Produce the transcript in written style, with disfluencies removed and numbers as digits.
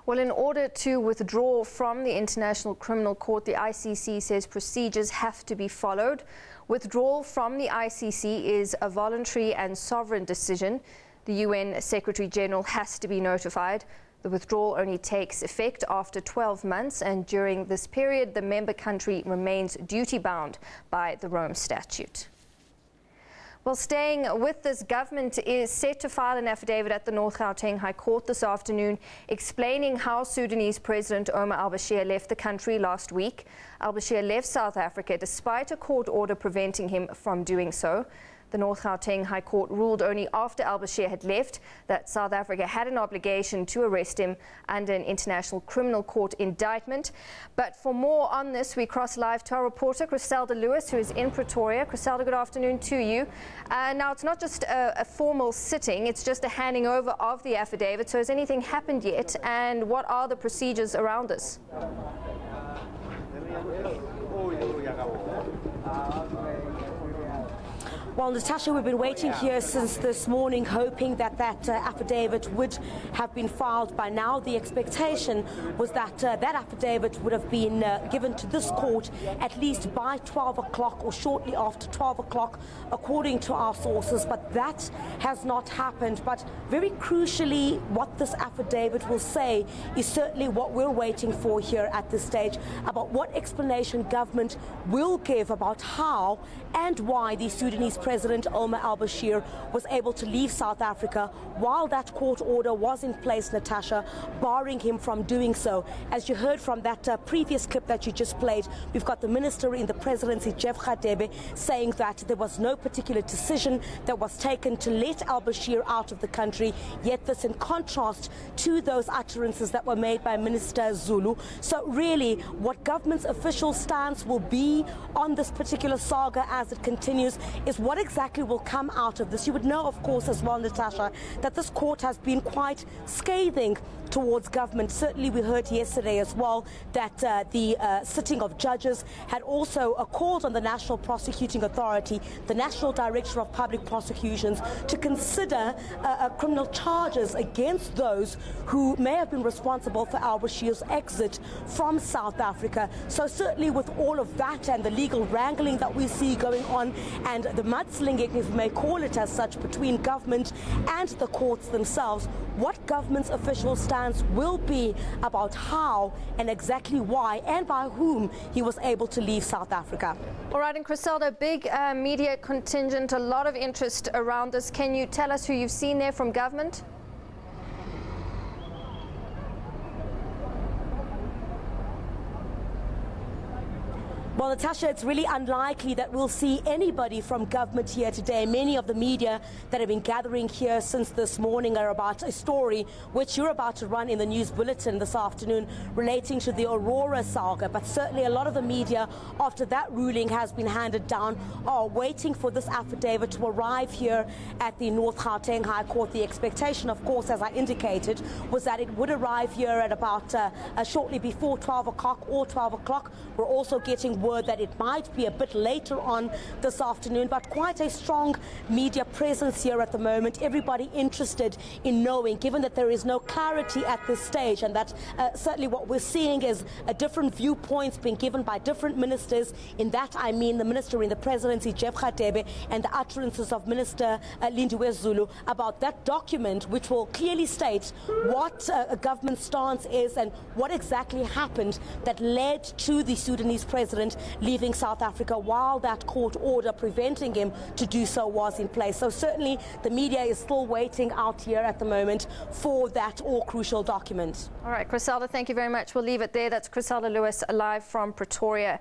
Well, in order to withdraw from the International Criminal Court, the ICC says procedures have to be followed. Withdrawal from the ICC is a voluntary and sovereign decision. The UN Secretary General has to be notified. The withdrawal only takes effect after 12 months, and during this period, the member country remains duty-bound by the Rome Statute. Well, staying with this, government is set to file an affidavit at the North Gauteng High Court this afternoon explaining how Sudanese President Omar al-Bashir left the country last week. Al-Bashir left South Africa despite a court order preventing him from doing so. The North Gauteng High Court ruled only after al-Bashir had left that South Africa had an obligation to arrest him under an International Criminal Court indictment. But for more on this, we cross live to our reporter, Chriselda Lewis, who is in Pretoria. Chriselda, good afternoon to you. Now, it's not just a formal sitting, it's just a handing over of the affidavit. So has anything happened yet, and what are the procedures around this? Well, Natasha, we've been waiting here since this morning, hoping that affidavit would have been filed by now. The expectation was that that affidavit would have been given to this court at least by 12 o'clock or shortly after 12 o'clock, according to our sources. But that has not happened. But very crucially, what this affidavit will say is certainly what we're waiting for here at this stage, about what explanation government will give about how and why the Sudanese President Omar al-Bashir was able to leave South Africa while that court order was in place, Natasha, barring him from doing so. As you heard from that previous clip that you just played, we've got the minister in the presidency, Jeff Radebe, saying that there was no particular decision that was taken to let al-Bashir out of the country, yet this in contrast to those utterances that were made by Minister Zulu. So really, what government's official stance will be on this particular saga as it continues is what exactly will come out of this. You would know, of course, as well, Natasha, that this court has been quite scathing towards government. Certainly we heard yesterday as well that the sitting of judges had also called on the National Prosecuting Authority, the National Director of Public Prosecutions, to consider criminal charges against those who may have been responsible for al-Bashir's exit from South Africa. So certainly with all of that and the legal wrangling that we see going on and the mudslinging, if we may call it as such, between government and the courts themselves, what government's official stance will be about how and exactly why and by whom he was able to leave South Africa. All right, and Chriselda, big media contingent, a lot of interest around this. Can you tell us who you've seen there from government? Well, Natasha, it's really unlikely that we'll see anybody from government here today. Many of the media that have been gathering here since this morning are about a story which you're about to run in the news bulletin this afternoon relating to the Aurora saga. But certainly a lot of the media, after that ruling has been handed down, are waiting for this affidavit to arrive here at the North Gauteng High Court. The expectation, of course, as I indicated, was that it would arrive here at about shortly before 12 o'clock or 12 o'clock. We're also getting word that it might be a bit later on this afternoon, but quite a strong media presence here at the moment. Everybody interested in knowing, given that there is no clarity at this stage, and that certainly what we're seeing is different viewpoints being given by different ministers. In that, I mean the minister in the presidency, Jeff Radebe, and the utterances of Minister Lindiwe Zulu about that document, which will clearly state what a government stance is and what exactly happened that led to the Sudanese president leaving South Africa while that court order preventing him to do so was in place. So certainly the media is still waiting out here at the moment for that all-crucial document. All right, Chriselda, thank you very much. We'll leave it there. That's Chriselda Lewis live from Pretoria.